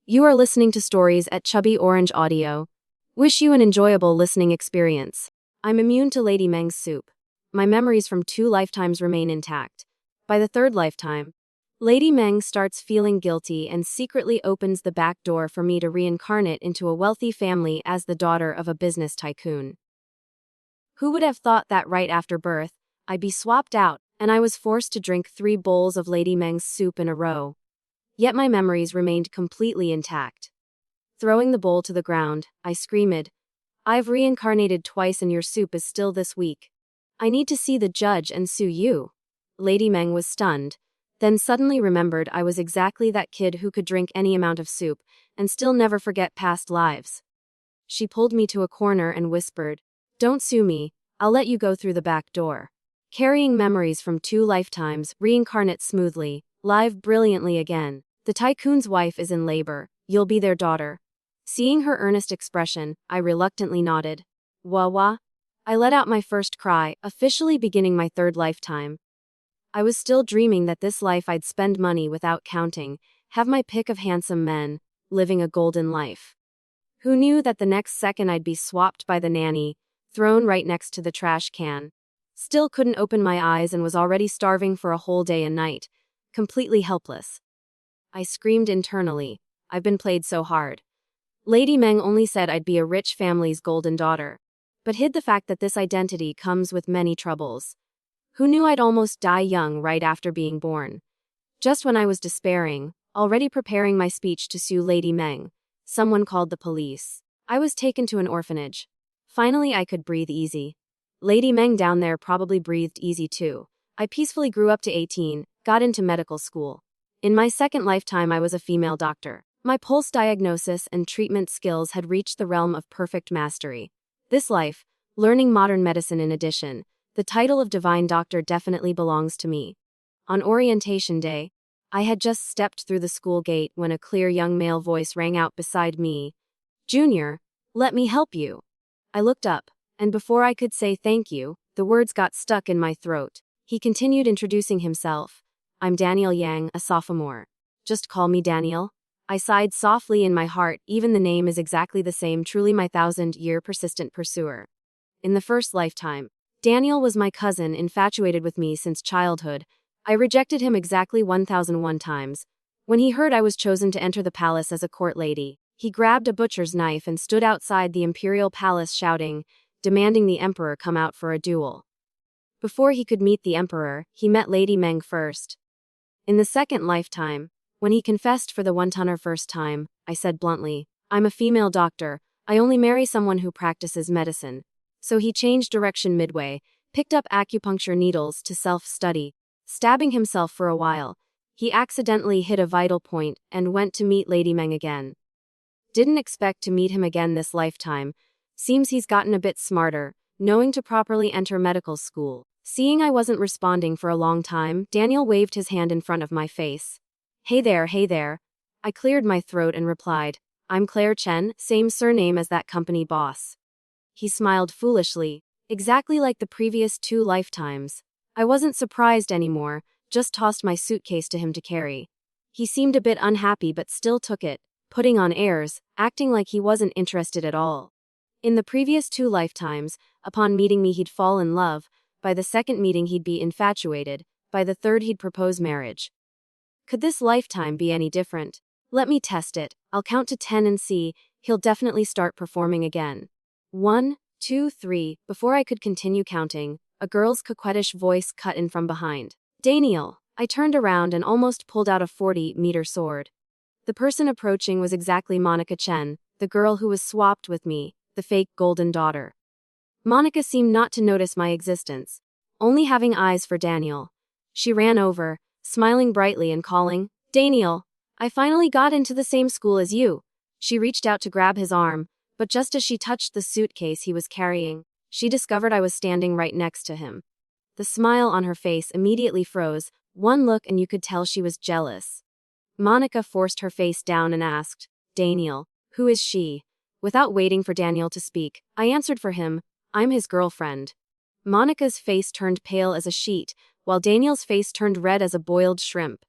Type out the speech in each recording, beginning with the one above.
You are listening to stories at Chubby Orange Audio. Wish you an enjoyable listening experience. I'm immune to Lady Meng's soup. My memories from 2 lifetimes remain intact. By the 3rd lifetime, Lady Meng starts feeling guilty and secretly opens the back door for me to reincarnate into a wealthy family as the daughter of a business tycoon. Who would have thought that right after birth, I'd be swapped out, and I was forced to drink 3 bowls of Lady Meng's soup in a row? Yet my memories remained completely intact. Throwing the bowl to the ground, I screamed, "I've reincarnated twice and your soup is still this weak. I need to see the judge and sue you." Lady Meng was stunned, then suddenly remembered I was exactly that kid who could drink any amount of soup and still never forget past lives. She pulled me to a corner and whispered, "Don't sue me, I'll let you go through the back door." Carrying memories from 2 lifetimes, reincarnate smoothly, live brilliantly again. The tycoon's wife is in labor, you'll be their daughter. Seeing her earnest expression, I reluctantly nodded. Wah. I let out my first cry, officially beginning my 3rd lifetime. I was still dreaming that this life I'd spend money without counting, have my pick of handsome men, living a golden life. Who knew that the next second I'd be swapped by the nanny, thrown right next to the trash can. Still couldn't open my eyes and was already starving for a whole day and night, completely helpless. I screamed internally, I've been played so hard. Lady Meng only said I'd be a rich family's golden daughter, but hid the fact that this identity comes with many troubles. Who knew I'd almost die young right after being born? Just when I was despairing, already preparing my speech to sue Lady Meng, someone called the police. I was taken to an orphanage. Finally I could breathe easy. Lady Meng down there probably breathed easy too. I peacefully grew up to 18, got into medical school. In my 2nd lifetime I was a female doctor. My pulse diagnosis and treatment skills had reached the realm of perfect mastery. This life, learning modern medicine in addition, the title of divine doctor definitely belongs to me. On orientation day, I had just stepped through the school gate when a clear young male voice rang out beside me. "Junior, let me help you." I looked up, and before I could say thank you, the words got stuck in my throat. He continued introducing himself. "I'm Daniel Yang, a sophomore. Just call me Daniel." I sighed softly in my heart, even the name is exactly the same, truly my 1,000-year persistent pursuer. In the 1st lifetime, Daniel was my cousin, infatuated with me since childhood. I rejected him exactly 1,001 times. When he heard I was chosen to enter the palace as a court lady, he grabbed a butcher's knife and stood outside the imperial palace shouting, demanding the emperor come out for a duel. Before he could meet the emperor, he met Lady Meng first. In the 2nd lifetime, when he confessed for the 101st time, I said bluntly, "I'm a female doctor, I only marry someone who practices medicine." So he changed direction midway, picked up acupuncture needles to self-study, stabbing himself for a while. He accidentally hit a vital point and went to meet Lady Meng again. Didn't expect to meet him again this lifetime. Seems he's gotten a bit smarter, knowing to properly enter medical school. Seeing I wasn't responding for a long time, Daniel waved his hand in front of my face. Hey there. I cleared my throat and replied, "I'm Claire Chen, same surname as that company boss." He smiled foolishly, exactly like the previous 2 lifetimes. I wasn't surprised anymore, just tossed my suitcase to him to carry. He seemed a bit unhappy but still took it, putting on airs, acting like he wasn't interested at all. In the previous 2 lifetimes, upon meeting me he'd fall in love, by the 2nd meeting he'd be infatuated, by the 3rd he'd propose marriage. Could this lifetime be any different? Let me test it. I'll count to 10 and see, he'll definitely start performing again. 1, 2, 3, before I could continue counting, a girl's coquettish voice cut in from behind. "Daniel." I turned around and almost pulled out a 40-meter sword. The person approaching was exactly Monica Chen, the girl who was swapped with me, the fake golden daughter. Monica seemed not to notice my existence, only having eyes for Daniel. She ran over, smiling brightly and calling, "Daniel, I finally got into the same school as you." She reached out to grab his arm, but just as she touched the suitcase he was carrying, she discovered I was standing right next to him. The smile on her face immediately froze, one look and you could tell she was jealous. Monica forced her face down and asked, "Daniel, who is she?" Without waiting for Daniel to speak, I answered for him, "I'm his girlfriend." Monica's face turned pale as a sheet, while Daniel's face turned red as a boiled shrimp.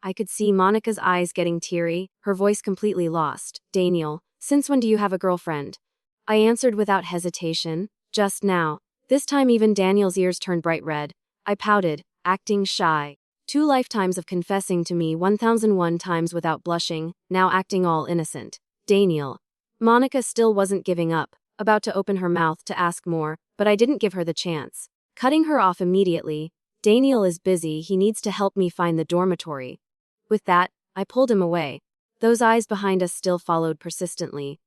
I could see Monica's eyes getting teary, her voice completely lost. Daniel, since when do you have a girlfriend? I answered without hesitation. Just now. This time even Daniel's ears turned bright red. I pouted, acting shy. 2 lifetimes of confessing to me 1001 times without blushing, now acting all innocent. Daniel. Monica still wasn't giving up, about to open her mouth to ask more, but I didn't give her the chance. Cutting her off immediately. Daniel is busy, he needs to help me find the dormitory. With that, I pulled him away. Those eyes behind us still followed persistently.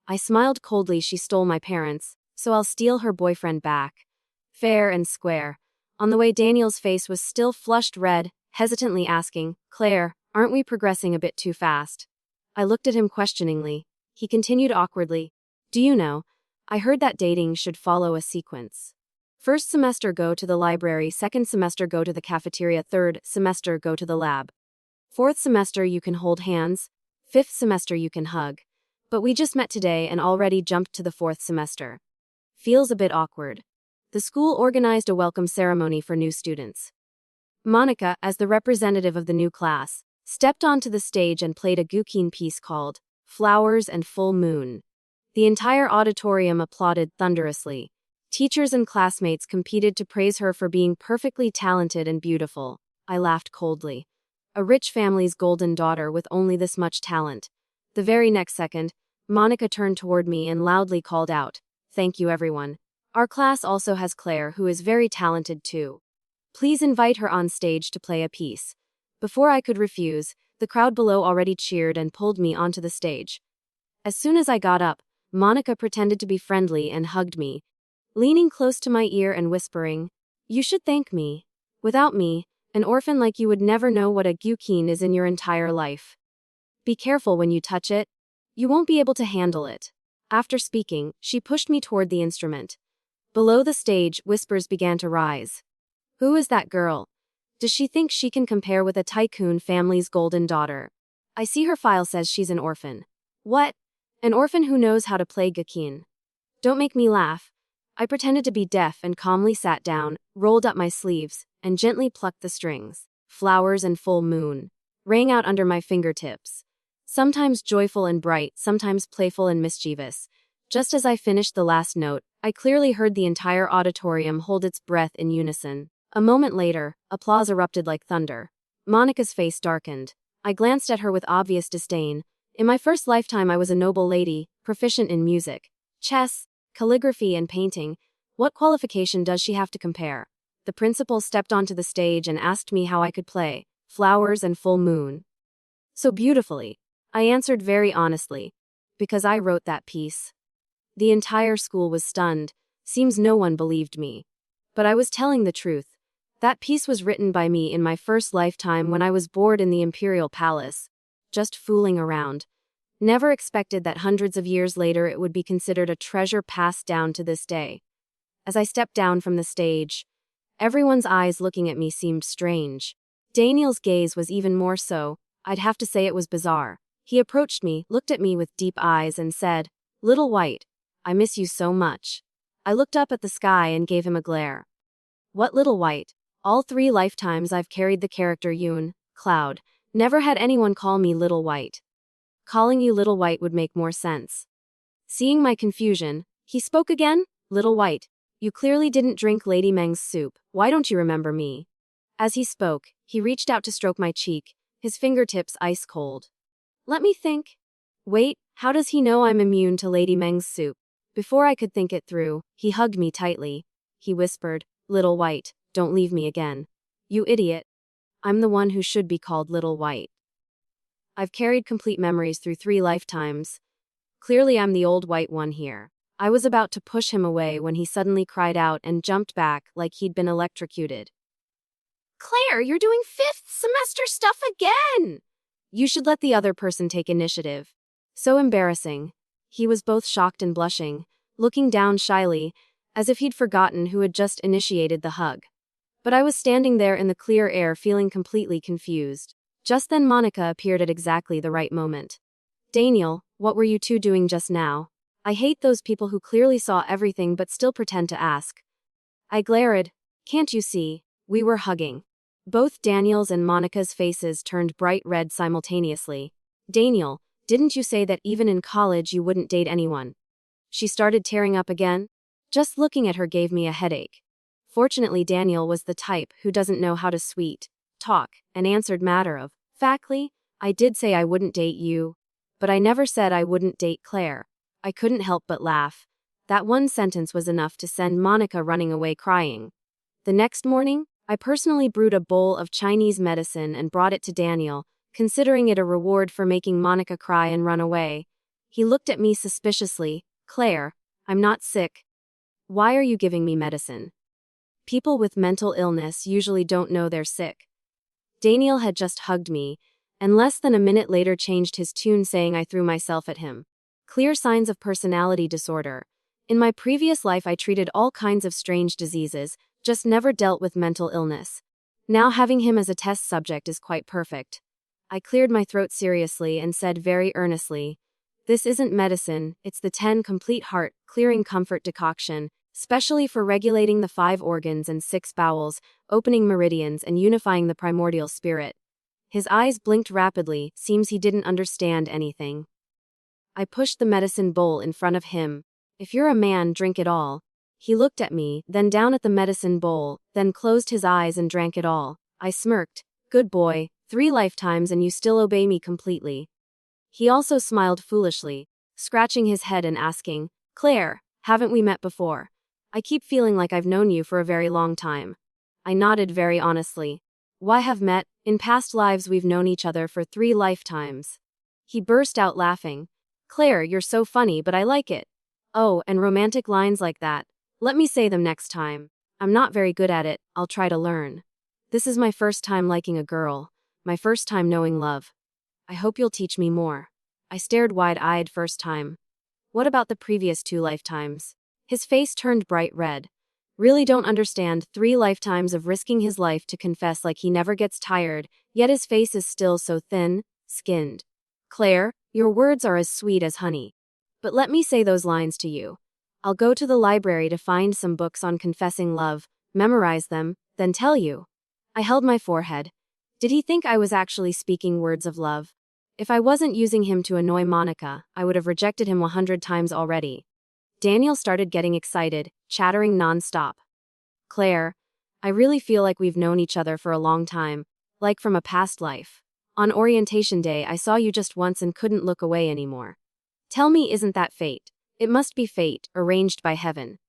I smiled coldly. She stole my parents, so I'll steal her boyfriend back. Fair and square. On the way, Daniel's face was still flushed red, hesitantly asking, Claire, aren't we progressing a bit too fast? I looked at him questioningly. He continued awkwardly. Do you know, I heard that dating should follow a sequence. First semester go to the library, second semester go to the cafeteria, third semester go to the lab. Fourth semester you can hold hands, fifth semester you can hug. But we just met today and already jumped to the 4th semester. Feels a bit awkward. The school organized a welcome ceremony for new students. Monica, as the representative of the new class, stepped onto the stage and played a Gukin piece called Flowers and Full Moon. The entire auditorium applauded thunderously. Teachers and classmates competed to praise her for being perfectly talented and beautiful. I laughed coldly. A rich family's golden daughter with only this much talent. The very next second, Monica turned toward me and loudly called out, Thank you everyone. Our class also has Claire, who is very talented too. Please invite her on stage to play a piece. Before I could refuse, the crowd below already cheered and pulled me onto the stage. As soon as I got up, Monica pretended to be friendly and hugged me, leaning close to my ear and whispering, You should thank me. Without me, an orphan like you would never know what a Gukin is in your entire life. Be careful when you touch it. You won't be able to handle it. After speaking, she pushed me toward the instrument. Below the stage, whispers began to rise. Who is that girl? Does she think she can compare with a tycoon family's golden daughter? I see her file says she's an orphan. What? An orphan who knows how to play Gukin. Don't make me laugh. I pretended to be deaf and calmly sat down, rolled up my sleeves, and gently plucked the strings. Flowers and Full Moon rang out under my fingertips. Sometimes joyful and bright, sometimes playful and mischievous. Just as I finished the last note, I clearly heard the entire auditorium hold its breath in unison. A moment later, applause erupted like thunder. Monica's face darkened. I glanced at her with obvious disdain. In my first lifetime I was a noble lady, proficient in music, chess, calligraphy and painting. What qualification does she have to compare? The principal stepped onto the stage and asked me how I could play Flowers and Full Moon so beautifully. I answered very honestly, because I wrote that piece. The entire school was stunned. Seems no one believed me. But I was telling the truth. That piece was written by me in my first lifetime when I was bored in the Imperial Palace, just fooling around. Never expected that hundreds of years later it would be considered a treasure passed down to this day. As I stepped down from the stage, everyone's eyes looking at me seemed strange. Daniel's gaze was even more so. I'd have to say it was bizarre. He approached me, looked at me with deep eyes and said, Little White, I miss you so much. I looked up at the sky and gave him a glare. What Little White? All 3 lifetimes I've carried the character Yoon, Cloud. Never had anyone call me Little White. Calling you Little White would make more sense. Seeing my confusion, he spoke again, Little White, you clearly didn't drink Lady Meng's soup. Why don't you remember me? As he spoke, he reached out to stroke my cheek, his fingertips ice cold. Let me think. Wait, how does he know I'm immune to Lady Meng's soup? Before I could think it through, he hugged me tightly. He whispered, Little White, don't leave me again. You idiot. I'm the one who should be called Little White. I've carried complete memories through 3 lifetimes. Clearly I'm the old white one here. I was about to push him away when he suddenly cried out and jumped back like he'd been electrocuted. Claire, you're doing 5th semester stuff again! You should let the other person take initiative. So embarrassing. He was both shocked and blushing, looking down shyly, as if he'd forgotten who had just initiated the hug. But I was standing there in the clear air feeling completely confused. Just then Monica appeared at exactly the right moment. Daniel, what were you 2 doing just now? I hate those people who clearly saw everything but still pretend to ask. I glared. Can't you see? We were hugging. Both Daniel's and Monica's faces turned bright red simultaneously. Daniel, didn't you say that even in college you wouldn't date anyone? She started tearing up again. Just looking at her gave me a headache. Fortunately, Daniel was the type who doesn't know how to talk, and answered matter of factly, I did say I wouldn't date you, but I never said I wouldn't date Claire. I couldn't help but laugh. That one sentence was enough to send Monica running away crying. The next morning, I personally brewed a bowl of Chinese medicine and brought it to Daniel, considering it a reward for making Monica cry and run away. He looked at me suspiciously. Claire, I'm not sick. Why are you giving me medicine? People with mental illness usually don't know they're sick. Daniel had just hugged me, and less than a minute later changed his tune saying I threw myself at him. Clear signs of personality disorder. In my previous life I treated all kinds of strange diseases, just never dealt with mental illness. Now having him as a test subject is quite perfect. I cleared my throat seriously and said very earnestly, this isn't medicine, it's the 10 complete heart, clearing comfort decoction, specially for regulating the 5 organs and 6 bowels, opening meridians and unifying the primordial spirit. His eyes blinked rapidly, seems he didn't understand anything. I pushed the medicine bowl in front of him. If you're a man, drink it all. He looked at me, then down at the medicine bowl, then closed his eyes and drank it all. I smirked. Good boy, 3 lifetimes and you still obey me completely. He also smiled foolishly, scratching his head and asking, Claire, haven't we met before? I keep feeling like I've known you for a very long time. I nodded very honestly. Why have met? In past lives we've known each other for 3 lifetimes. He burst out laughing. Claire, you're so funny, but I like it. Oh, and romantic lines like that. Let me say them next time. I'm not very good at it, I'll try to learn. This is my first time liking a girl, my first time knowing love. I hope you'll teach me more. I stared wide-eyed first time. What about the previous 2 lifetimes? His face turned bright red. Really don't understand 3 lifetimes of risking his life to confess like he never gets tired, yet his face is still so thin-skinned. Claire, your words are as sweet as honey. But let me say those lines to you. I'll go to the library to find some books on confessing love, memorize them, then tell you. I held my forehead. Did he think I was actually speaking words of love? If I wasn't using him to annoy Monica, I would have rejected him 100 times already. Daniel started getting excited, chattering non-stop. Claire, I really feel like we've known each other for a long time, like from a past life. On orientation day I saw you just once and couldn't look away anymore. Tell me, isn't that fate? It must be fate, arranged by heaven.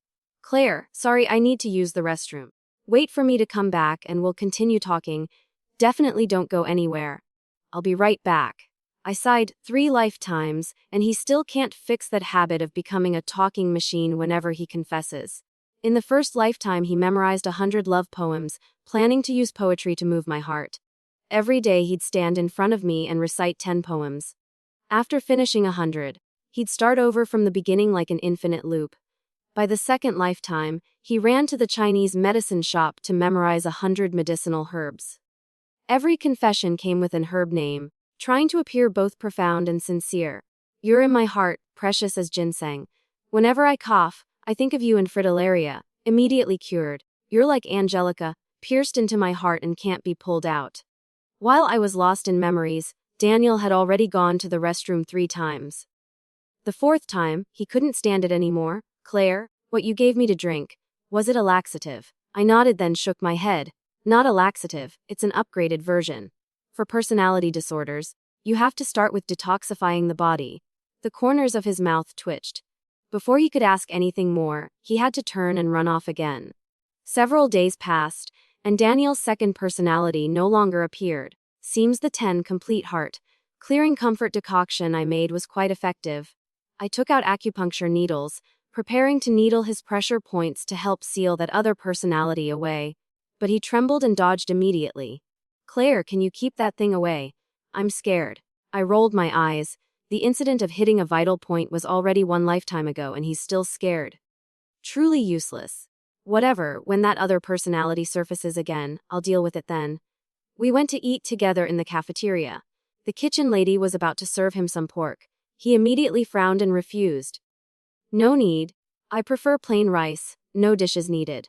Claire, sorry, I need to use the restroom. Wait for me to come back and we'll continue talking. Definitely don't go anywhere. I'll be right back. I sighed 3 lifetimes, and he still can't fix that habit of becoming a talking machine whenever he confesses. In the first lifetime he memorized 100 love poems, planning to use poetry to move my heart. Every day he'd stand in front of me and recite 10 poems. After finishing 100, he'd start over from the beginning like an infinite loop. By the second lifetime, he ran to the Chinese medicine shop to memorize 100 medicinal herbs. Every confession came with an herb name, trying to appear both profound and sincere. You're in my heart, precious as ginseng. Whenever I cough, I think of you in fritillaria, immediately cured. You're like Angelica, pierced into my heart and can't be pulled out. While I was lost in memories, Daniel had already gone to the restroom 3 times. The 4th time, he couldn't stand it anymore. Claire, what you gave me to drink, was it a laxative? I nodded then shook my head. Not a laxative, it's an upgraded version. For personality disorders, you have to start with detoxifying the body. The corners of his mouth twitched. Before he could ask anything more, he had to turn and run off again. Several days passed, and Daniel's second personality no longer appeared. Seems the 10 complete heart, clearing comfort decoction I made was quite effective. I took out acupuncture needles, preparing to needle his pressure points to help seal that other personality away. But he trembled and dodged immediately. Claire, can you keep that thing away? I'm scared. I rolled my eyes. The incident of hitting a vital point was already 1 lifetime ago and he's still scared. Truly useless. Whatever, when that other personality surfaces again, I'll deal with it then. We went to eat together in the cafeteria. The kitchen lady was about to serve him some pork. He immediately frowned and refused. No need. I prefer plain rice, no dishes needed.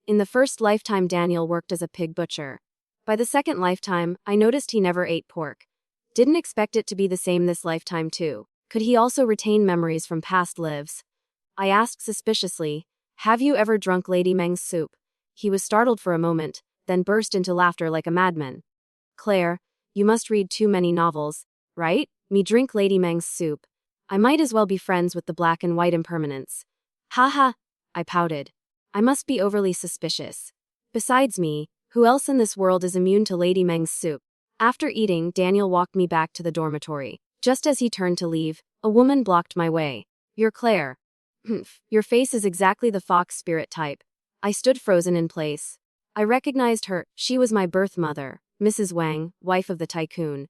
In the first lifetime Daniel worked as a pig butcher. By the second lifetime, I noticed he never ate pork. Didn't expect it to be the same this lifetime too. Could he also retain memories from past lives? I asked suspiciously, "Have you ever drunk Lady Meng's soup?" He was startled for a moment, then burst into laughter like a madman. "Claire, you must read too many novels, right? Me drink Lady Meng's soup. I might as well be friends with the black and white impermanents." "Haha," I pouted. "I must be overly suspicious. Besides me, who else in this world is immune to Lady Meng's soup?" After eating, Daniel walked me back to the dormitory. Just as he turned to leave, a woman blocked my way. "You're Claire." "Humph, your face is exactly the fox spirit type." I stood frozen in place. I recognized her. She was my birth mother, Mrs. Wang, wife of the tycoon.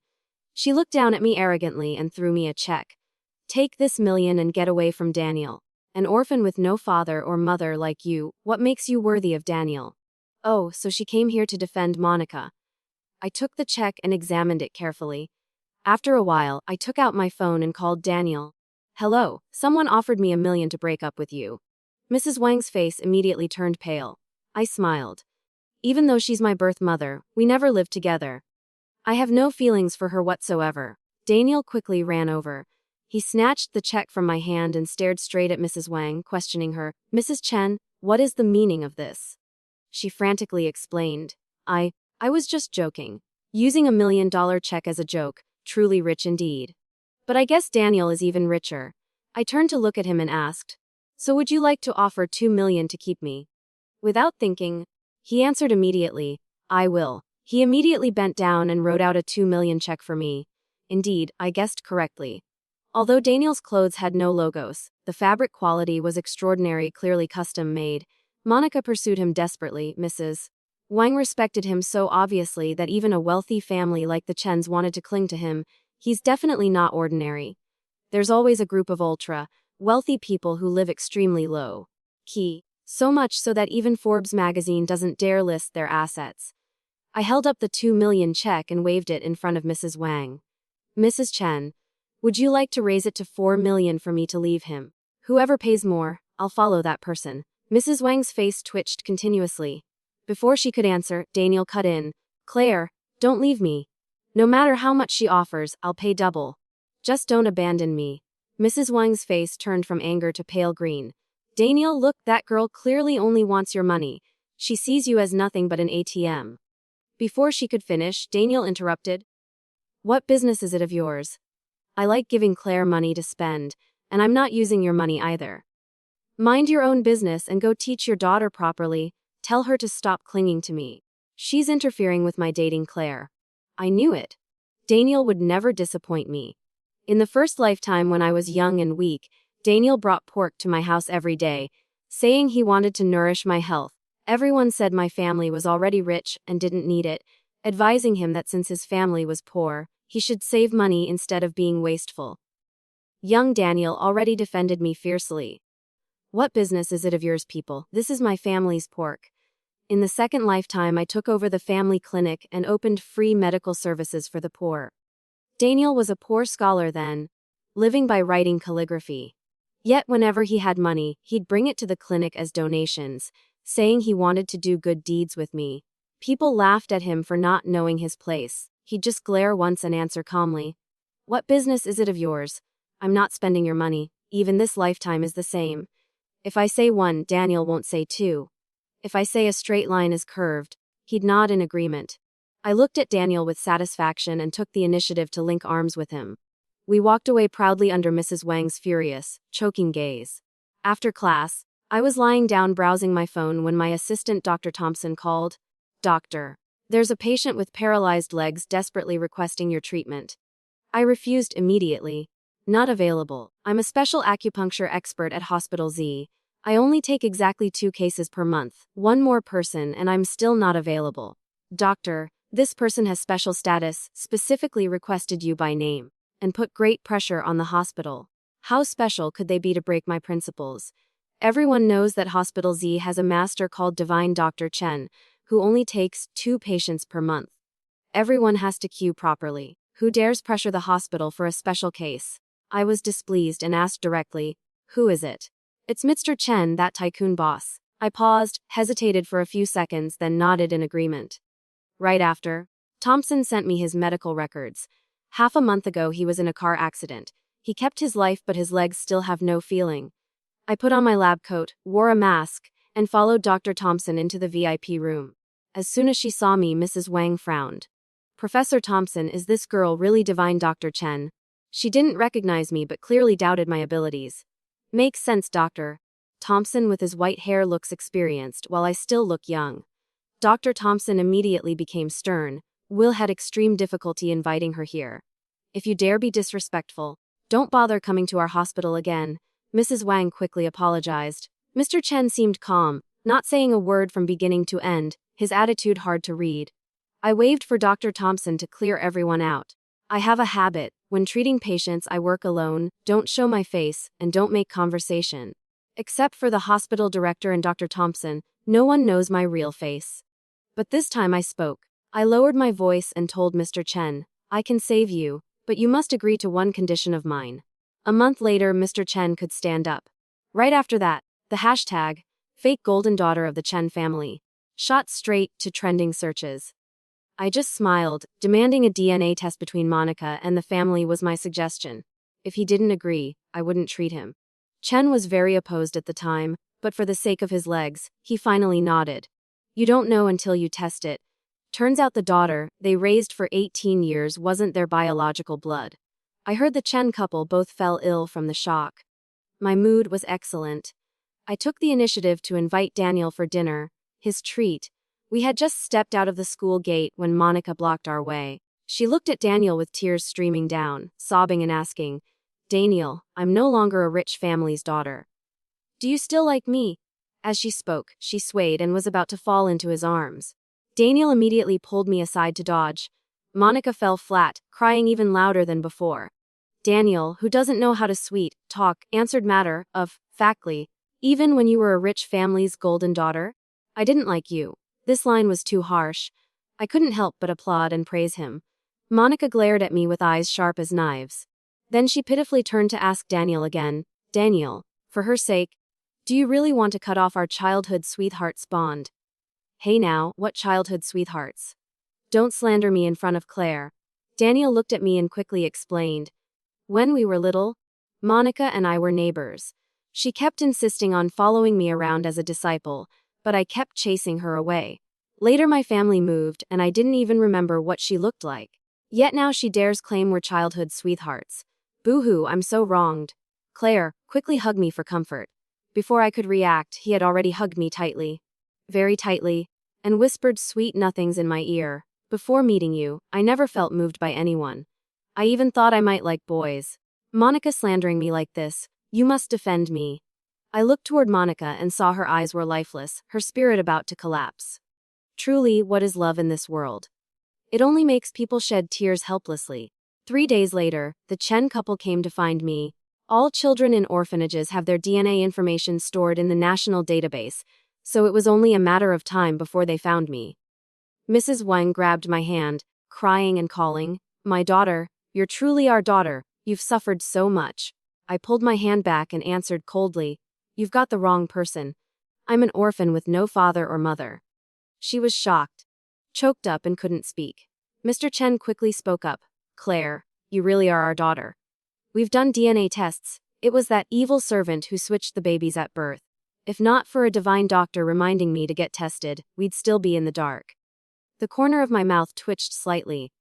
She looked down at me arrogantly and threw me a check. "Take this million and get away from Daniel. An orphan with no father or mother like you, what makes you worthy of Daniel?" Oh, so she came here to defend Monica. I took the check and examined it carefully. After a while, I took out my phone and called Daniel. "Hello, someone offered me $1 million to break up with you." Mrs. Wang's face immediately turned pale. I smiled. "Even though she's my birth mother, we never lived together. I have no feelings for her whatsoever." Daniel quickly ran over. He snatched the check from my hand and stared straight at Mrs. Wang, questioning her. "Mrs. Chen, what is the meaning of this?" She frantically explained. I was just joking. Using $1 million check as a joke, truly rich indeed. But I guess Daniel is even richer. I turned to look at him and asked, "So would you like to offer $2 million to keep me?" Without thinking, he answered immediately, "I will." He immediately bent down and wrote out a $2 million check for me. Indeed, I guessed correctly. Although Daniel's clothes had no logos, the fabric quality was extraordinary, clearly custom made. Monica pursued him desperately. Mrs. Wang respected him so obviously that even a wealthy family like the Chens wanted to cling to him. He's definitely not ordinary. There's always a group of ultra-wealthy people who live extremely low key, so much so that even Forbes magazine doesn't dare list their assets. I held up the $2 million check and waved it in front of Mrs. Wang. "Mrs. Chen, would you like to raise it to $4 million for me to leave him? Whoever pays more, I'll follow that person." Mrs. Wang's face twitched continuously. Before she could answer, Daniel cut in. "Claire, don't leave me. No matter how much she offers, I'll pay double. Just don't abandon me." Mrs. Wang's face turned from anger to pale green. "Daniel, look, that girl clearly only wants your money. She sees you as nothing but an ATM." Before she could finish, Daniel interrupted. "What business is it of yours? I like giving Claire money to spend, and I'm not using your money either. Mind your own business and go teach your daughter properly. Tell her to stop clinging to me. She's interfering with my dating Claire." I knew it. Daniel would never disappoint me. In the first lifetime when I was young and weak, Daniel brought pork to my house every day, saying he wanted to nourish my health. Everyone said my family was already rich and didn't need it, advising him that since his family was poor, he should save money instead of being wasteful. Young Daniel already defended me fiercely. "What business is it of yours, people? This is my family's pork." In the second lifetime, I took over the family clinic and opened free medical services for the poor. Daniel was a poor scholar then, living by writing calligraphy. Yet whenever he had money, he'd bring it to the clinic as donations, saying he wanted to do good deeds with me. People laughed at him for not knowing his place. He'd just glare once and answer calmly, "What business is it of yours? I'm not spending your money. Even this lifetime is the same. If I say 1, Daniel won't say 2. If I say a straight line is curved, he'd nod in agreement." I looked at Daniel with satisfaction and took the initiative to link arms with him. We walked away proudly under Mrs. Wang's furious, choking gaze. After class, I was lying down browsing my phone when my assistant Dr. Thompson called. "Doctor, there's a patient with paralyzed legs desperately requesting your treatment." I refused immediately. "Not available. I'm a special acupuncture expert at Hospital Z. I only take exactly 2 cases per month. One more person and I'm still not available." "Doctor, this person has special status, specifically requested you by name, and put great pressure on the hospital. How special could they be to break my principles? Everyone knows that Hospital Z has a master called Divine Dr. Chen, who only takes 2 patients per month. Everyone has to queue properly. Who dares pressure the hospital for a special case?" I was displeased and asked directly, "Who is it?" "It's Mr. Chen, that tycoon boss." I paused, hesitated for a few seconds, then nodded in agreement. Right after, Thompson sent me his medical records. Half a month ago, he was in a car accident. He kept his life, but his legs still have no feeling. I put on my lab coat, wore a mask, and followed Dr. Thompson into the VIP room. As soon as she saw me, Mrs. Wang frowned. Professor Thompson, is this girl really divine, Dr. Chen? She didn't recognize me but clearly doubted my abilities. Makes sense, Doctor. Thompson with his white hair looks experienced, while I still look young. Dr. Thompson immediately became stern. Will had extreme difficulty inviting her here. If you dare be disrespectful, don't bother coming to our hospital again. Mrs. Wang quickly apologized. Mr. Chen seemed calm, not saying a word from beginning to end, his attitude hard to read. I waved for Dr. Thompson to clear everyone out. I have a habit. When treating patients, I work alone, don't show my face, and don't make conversation. Except for the hospital director and Dr. Thompson, no one knows my real face. But this time I spoke. I lowered my voice and told Mr. Chen, I can save you, but you must agree to one condition of mine. A month later, Mr. Chen could stand up. Right after that, the hashtag, fake golden daughter of the Chen family, shot straight to trending searches. I just smiled. Demanding a DNA test between Monica and the family was my suggestion. If he didn't agree, I wouldn't treat him. Chen was very opposed at the time, but for the sake of his legs, he finally nodded. You don't know until you test it. Turns out the daughter they raised for 18 years wasn't their biological blood. I heard the Chen couple both fell ill from the shock. My mood was excellent. I took the initiative to invite Daniel for dinner, his treat. We had just stepped out of the school gate when Monica blocked our way. She looked at Daniel with tears streaming down, sobbing and asking, Daniel, I'm no longer a rich family's daughter. Do you still like me? As she spoke, she swayed and was about to fall into his arms. Daniel immediately pulled me aside to dodge. Monica fell flat, crying even louder than before. Daniel, who doesn't know how to talk, answered matter of factly, even when you were a rich family's golden daughter? I didn't like you. This line was too harsh. I couldn't help but applaud and praise him. Monica glared at me with eyes sharp as knives. Then she pitifully turned to ask Daniel again, Daniel, for her sake, do you really want to cut off our childhood sweethearts bond? Hey now, what childhood sweethearts? Don't slander me in front of Claire. Daniel looked at me and quickly explained. When we were little, Monica and I were neighbors. She kept insisting on following me around as a disciple, but I kept chasing her away. Later my family moved, and I didn't even remember what she looked like. Yet now she dares claim we're childhood sweethearts. Boo-hoo, I'm so wronged. Claire, quickly hug me for comfort. Before I could react, he had already hugged me tightly. Very tightly, and whispered sweet nothings in my ear. Before meeting you, I never felt moved by anyone. I even thought I might like boys. Monica slandering me like this, you must defend me. I looked toward Monica and saw her eyes were lifeless, her spirit about to collapse. Truly, what is love in this world? It only makes people shed tears helplessly. 3 days later, the Chen couple came to find me. All children in orphanages have their DNA information stored in the national database, so it was only a matter of time before they found me. Mrs. Wang grabbed my hand, crying and calling, My daughter, you're truly our daughter, you've suffered so much. I pulled my hand back and answered coldly, You've got the wrong person. I'm an orphan with no father or mother. She was shocked, choked up and couldn't speak. Mr. Chen quickly spoke up, Claire, you really are our daughter. We've done DNA tests. It was that evil servant who switched the babies at birth. If not for a divine doctor reminding me to get tested, we'd still be in the dark. The corner of my mouth twitched slightly.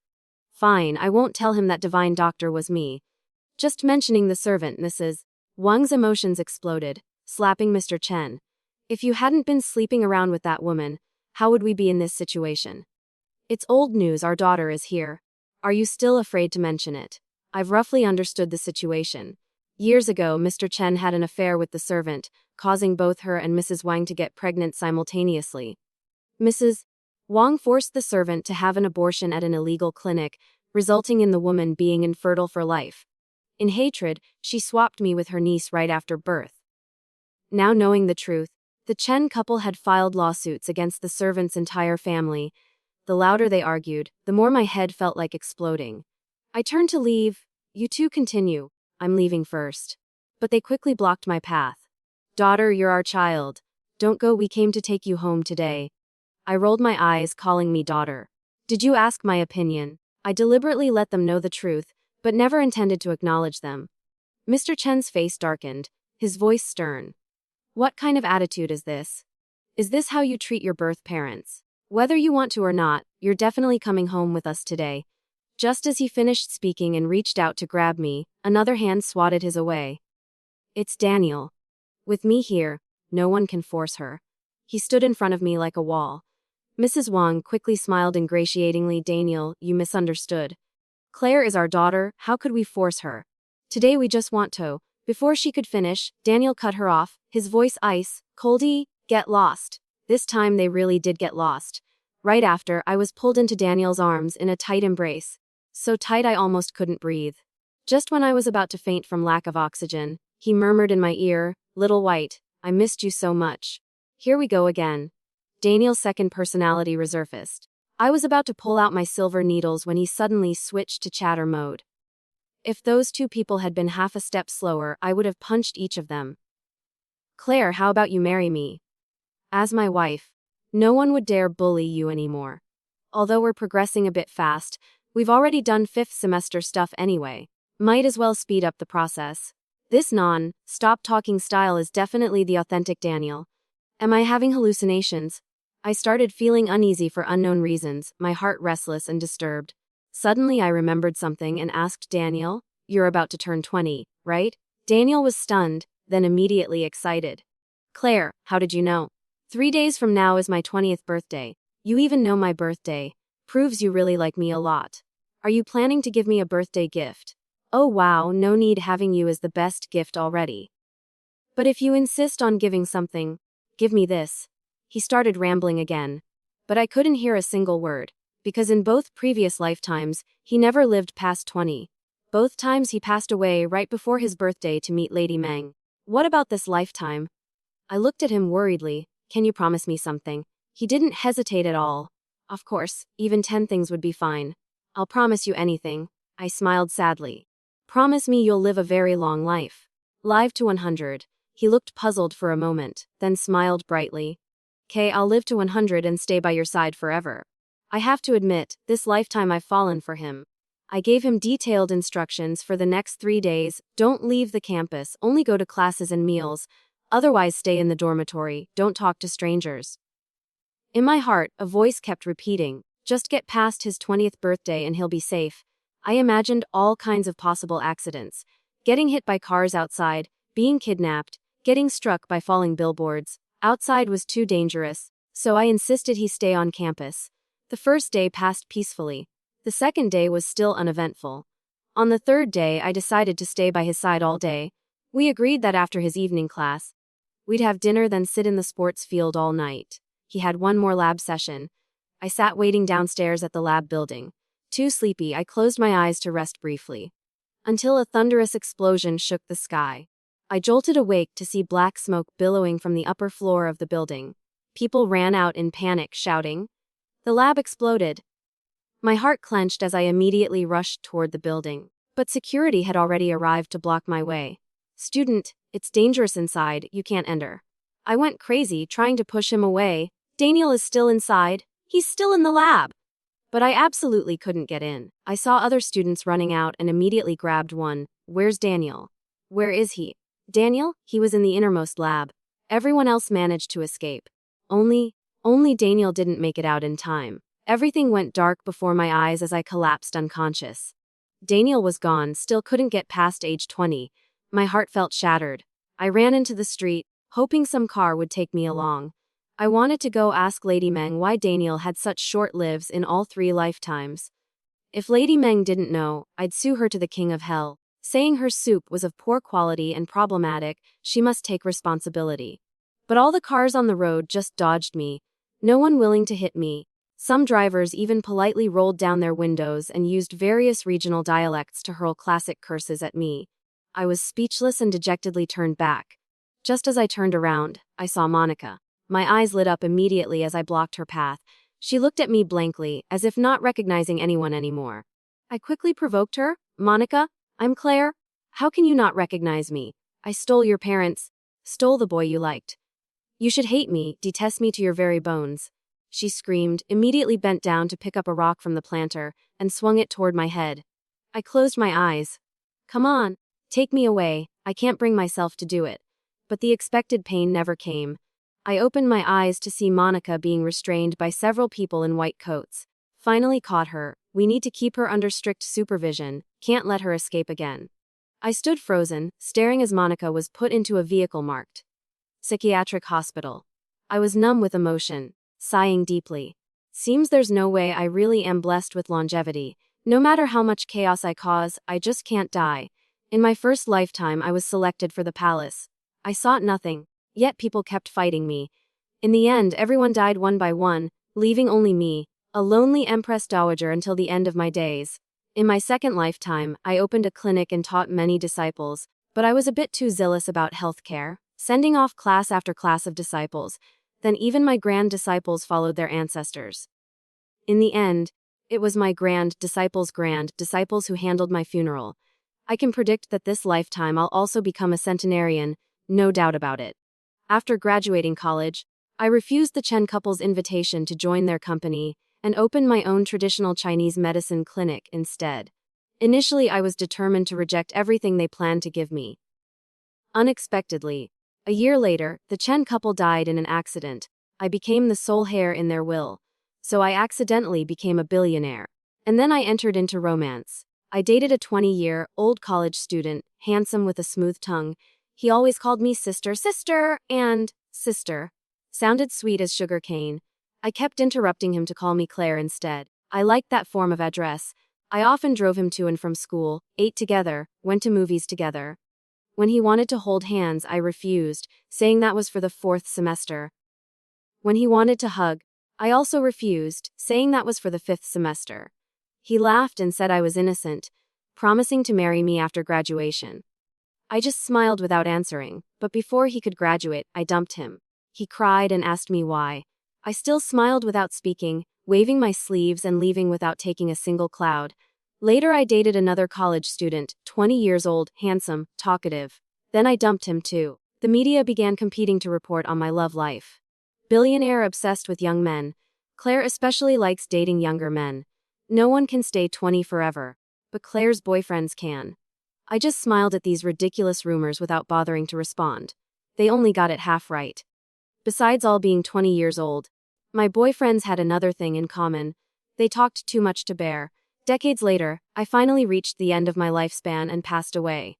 Fine, I won't tell him that divine doctor was me. Just mentioning the servant, Mrs. Wang's emotions exploded, slapping Mr. Chen. If you hadn't been sleeping around with that woman, how would we be in this situation? It's old news, our daughter is here. Are you still afraid to mention it? I've roughly understood the situation. Years ago, Mr. Chen had an affair with the servant, causing both her and Mrs. Wang to get pregnant simultaneously. Mrs. Wang forced the servant to have an abortion at an illegal clinic, resulting in the woman being infertile for life. In hatred, she swapped me with her niece right after birth. Now knowing the truth, the Chen couple had filed lawsuits against the servant's entire family. The louder they argued, the more my head felt like exploding. I turned to leave. You two continue. I'm leaving first. But they quickly blocked my path. Daughter, you're our child. Don't go, we came to take you home today. I rolled my eyes, calling me daughter. Did you ask my opinion? I deliberately let them know the truth, but never intended to acknowledge them. Mr. Chen's face darkened, his voice stern. What kind of attitude is this? Is this how you treat your birth parents? Whether you want to or not, you're definitely coming home with us today. Just as he finished speaking and reached out to grab me, another hand swatted his away. It's Daniel. With me here, no one can force her. He stood in front of me like a wall. Mrs. Wang quickly smiled ingratiatingly. Daniel, you misunderstood. Claire is our daughter, how could we force her? Today we just want to. Before she could finish, Daniel cut her off, his voice ice, coldy, get lost. This time they really did get lost. Right after, I was pulled into Daniel's arms in a tight embrace. So tight I almost couldn't breathe. Just when I was about to faint from lack of oxygen, he murmured in my ear, "Little White, I missed you so much." Here we go again. Daniel's second personality resurfaced. I was about to pull out my silver needles when he suddenly switched to chatter mode. If those two people had been half a step slower, I would have punched each of them. Claire, how about you marry me? As my wife. No one would dare bully you anymore. Although we're progressing a bit fast, we've already done 5th semester stuff anyway. Might as well speed up the process. This stop talking style is definitely the authentic Daniel. Am I having hallucinations? I started feeling uneasy for unknown reasons, my heart restless and disturbed. Suddenly I remembered something and asked Daniel, "You're about to turn 20, right?" Daniel was stunned, then immediately excited. "Claire, how did you know? 3 days from now is my 20th birthday. You even know my birthday. Proves you really like me a lot. Are you planning to give me a birthday gift?" "Oh wow, no need, having you is the best gift already. But if you insist on giving something, give me this." He started rambling again. But I couldn't hear a single word, because in both previous lifetimes, he never lived past 20. Both times he passed away right before his birthday to meet Lady Meng. What about this lifetime? I looked at him worriedly. "Can you promise me something?" He didn't hesitate at all. "Of course, even 10 things would be fine. I'll promise you anything." I smiled sadly. "Promise me you'll live a very long life." "Live to 100. He looked puzzled for a moment, then smiled brightly. "'Kay, I'll live to 100 and stay by your side forever." I have to admit, this lifetime I've fallen for him. I gave him detailed instructions for the next 3 days. Don't leave the campus, only go to classes and meals. Otherwise stay in the dormitory, don't talk to strangers. In my heart, a voice kept repeating, just get past his 20th birthday and he'll be safe. I imagined all kinds of possible accidents. Getting hit by cars outside, being kidnapped, getting struck by falling billboards. Outside was too dangerous, so I insisted he stay on campus. The first day passed peacefully. The second day was still uneventful. On the third day I decided to stay by his side all day. We agreed that after his evening class, we'd have dinner then sit in the sports field all night. He had one more lab session. I sat waiting downstairs at the lab building. Too sleepy, I closed my eyes to rest briefly. Until a thunderous explosion shook the sky. I jolted awake to see black smoke billowing from the upper floor of the building. People ran out in panic, shouting. The lab exploded. My heart clenched as I immediately rushed toward the building. But security had already arrived to block my way. "Student, it's dangerous inside, you can't enter." I went crazy, trying to push him away. "Daniel is still inside. He's still in the lab." But I absolutely couldn't get in. I saw other students running out and immediately grabbed one. "Where's Daniel?" "Where is he?" "Daniel? He was in the innermost lab. Everyone else managed to escape. Only Daniel didn't make it out in time." Everything went dark before my eyes as I collapsed unconscious. Daniel was gone, still couldn't get past age 20. My heart felt shattered. I ran into the street, hoping some car would take me along. I wanted to go ask Lady Meng why Daniel had such short lives in all 3 lifetimes. If Lady Meng didn't know, I'd sue her to the King of Hell. Saying her soup was of poor quality and problematic, she must take responsibility. But all the cars on the road just dodged me. No one willing to hit me. Some drivers even politely rolled down their windows and used various regional dialects to hurl classic curses at me. I was speechless and dejectedly turned back. Just as I turned around, I saw Monica. My eyes lit up immediately as I blocked her path. She looked at me blankly, as if not recognizing anyone anymore. I quickly provoked her. "Monica, I'm Claire. How can you not recognize me? I stole your parents, stole the boy you liked. You should hate me, detest me to your very bones." she screamed, immediately bent down to pick up a rock from the planter, and swung it toward my head. I closed my eyes. Come on, take me away, I can't bring myself to do it. But the expected pain never came. I opened my eyes to see Monica being restrained by several people in white coats. Finally caught her, we need to keep her under strict supervision, can't let her escape again. I stood frozen, staring as Monica was put into a vehicle marked psychiatric hospital. I was numb with emotion, sighing deeply. Seems there's no way I really am blessed with longevity. No matter how much chaos I cause, I just can't die. In my first lifetime I was selected for the palace. I sought nothing, yet people kept fighting me. In the end, everyone died one by one, leaving only me, a lonely Empress Dowager until the end of my days. In my second lifetime, I opened a clinic and taught many disciples, but I was a bit too zealous about healthcare, sending off class after class of disciples. Then even my grand disciples followed their ancestors. In the end, it was my grand disciples' who handled my funeral. I can predict that this lifetime I'll also become a centenarian, no doubt about it. After graduating college, I refused the Chen couple's invitation to join their company and opened my own traditional Chinese medicine clinic instead. Initially, I was determined to reject everything they planned to give me. Unexpectedly, a year later, the Chen couple died in an accident. I became the sole heir in their will, so I accidentally became a billionaire. And then I entered into romance. I dated a 20-year-old college student, handsome with a smooth tongue. He always called me sister, and sister. Sounded sweet as sugar cane. I kept interrupting him to call me Claire instead. I liked that form of address. I often drove him to and from school, ate together, went to movies together. When he wanted to hold hands, I refused, saying that was for the 4th semester. When he wanted to hug, I also refused, saying that was for the 5th semester. He laughed and said I was innocent, promising to marry me after graduation. I just smiled without answering, but before he could graduate, I dumped him. He cried and asked me why. I still smiled without speaking, waving my sleeves and leaving without taking a single cloud. Later I dated another college student, 20 years old, handsome, talkative. Then I dumped him too. The media began competing to report on my love life. Billionaire obsessed with young men. Claire especially likes dating younger men. No one can stay 20 forever, but Claire's boyfriends can. I just smiled at these ridiculous rumors without bothering to respond. They only got it half right. Besides all being 20 years old, my boyfriends had another thing in common. They talked too much to bear. Decades later, I finally reached the end of my lifespan and passed away.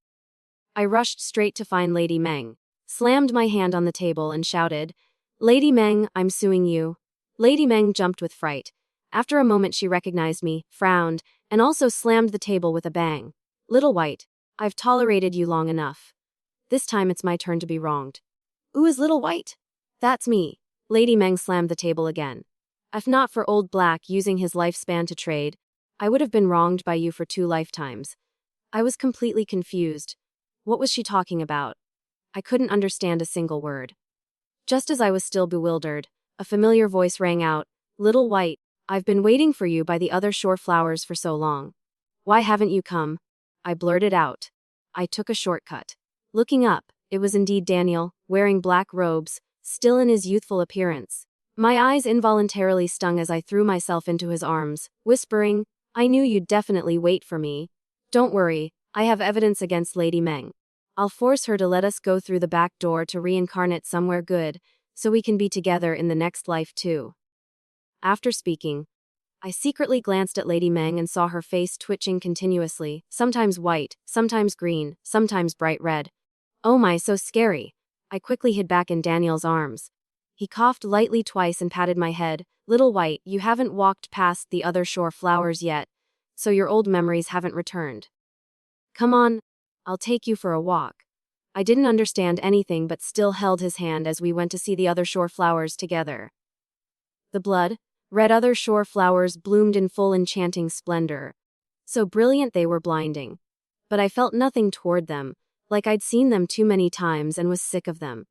I rushed straight to find Lady Meng, slammed my hand on the table and shouted, "Lady Meng, I'm suing you." Lady Meng jumped with fright. After a moment she recognized me, frowned, and also slammed the table with a bang. "Little White, I've tolerated you long enough. This time it's my turn to be wronged." "Who is Little White?" "That's me." Lady Meng slammed the table again. "If not for old Black using his lifespan to trade, I would have been wronged by you for 2 lifetimes. I was completely confused. What was she talking about? I couldn't understand a single word. Just as I was still bewildered, a familiar voice rang out, "Little White, I've been waiting for you by the other shore flowers for so long. Why haven't you come?" I blurted out. I took a shortcut. Looking up, it was indeed Daniel, wearing black robes, still in his youthful appearance. My eyes involuntarily stung as I threw myself into his arms, whispering, "I knew you'd definitely wait for me. Don't worry, I have evidence against Lady Meng. I'll force her to let us go through the back door to reincarnate somewhere good, so we can be together in the next life too." After speaking, I secretly glanced at Lady Meng and saw her face twitching continuously, sometimes white, sometimes green, sometimes bright red. "Oh my, so scary." I quickly hid back in Daniel's arms. He coughed lightly twice and patted my head. "Little White, you haven't walked past the other shore flowers yet, so your old memories haven't returned. Come on, I'll take you for a walk." I didn't understand anything but still held his hand as we went to see the other shore flowers together. The blood-red other shore flowers bloomed in full enchanting splendor. So brilliant they were blinding. But I felt nothing toward them, like I'd seen them too many times and was sick of them.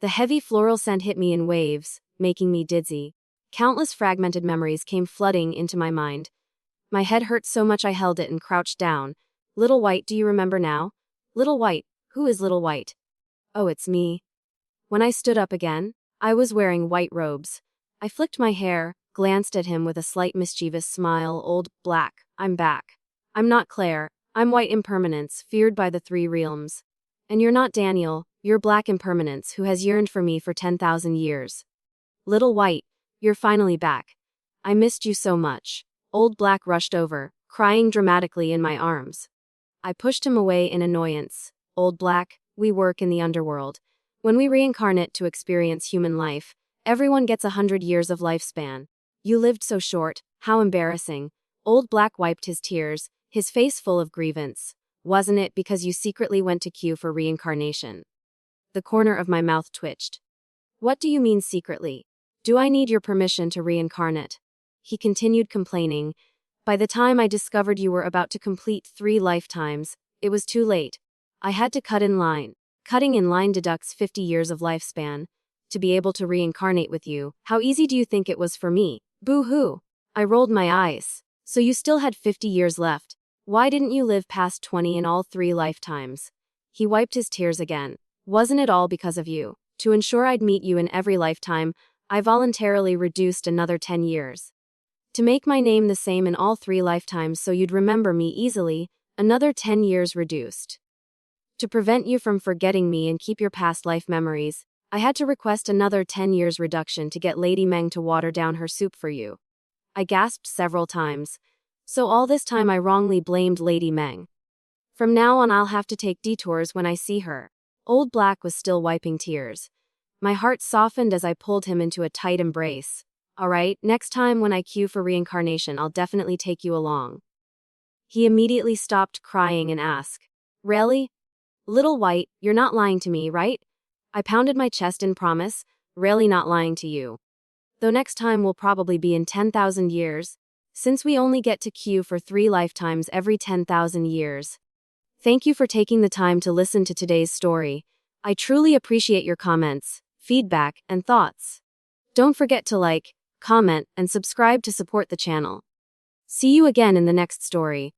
The heavy floral scent hit me in waves, making me dizzy. Countless fragmented memories came flooding into my mind. My head hurt so much I held it and crouched down. "Little White, do you remember now? Little White, who is Little White?" "Oh, it's me." When I stood up again, I was wearing white robes. I flicked my hair, glanced at him with a slight mischievous smile. Old Black, I'm back. I'm not Claire. I'm White Impermanence, feared by the three realms. And you're not Daniel, you're Black Impermanence, who has yearned for me for 10,000 years. Little White, you're finally back. I missed you so much. Old Black rushed over, crying dramatically in my arms. I pushed him away in annoyance. Old Black, we work in the underworld. When we reincarnate to experience human life, everyone gets 100 years of lifespan. You lived so short, how embarrassing. Old Black wiped his tears, his face full of grievance. Wasn't it because you secretly went to queue for reincarnation? The corner of my mouth twitched. What do you mean secretly? Do I need your permission to reincarnate? He continued complaining. By the time I discovered you were about to complete 3 lifetimes, it was too late. I had to cut in line. Cutting in line deducts 50 years of lifespan. To be able to reincarnate with you, how easy do you think it was for me? Boo-hoo. I rolled my eyes. So you still had 50 years left. Why didn't you live past 20 in all 3 lifetimes? He wiped his tears again. Wasn't it all because of you? To ensure I'd meet you in every lifetime, I voluntarily reduced another 10 years. To make my name the same in all 3 lifetimes so you'd remember me easily, another 10 years reduced. To prevent you from forgetting me and keep your past life memories, I had to request another 10 years reduction to get Lady Meng to water down her soup for you. I gasped several times. So all this time I wrongly blamed Lady Meng. From now on I'll have to take detours when I see her. Old Black was still wiping tears. My heart softened as I pulled him into a tight embrace. Alright, next time when I queue for reincarnation I'll definitely take you along. He immediately stopped crying and asked, Really? Little White, you're not lying to me, right? I pounded my chest in promise, really not lying to you. Though next time will probably be in 10,000 years, since we only get to queue for 3 lifetimes every 10,000 years. Thank you for taking the time to listen to today's story. I truly appreciate your comments, feedback, and thoughts. Don't forget to like, comment, and subscribe to support the channel. See you again in the next story.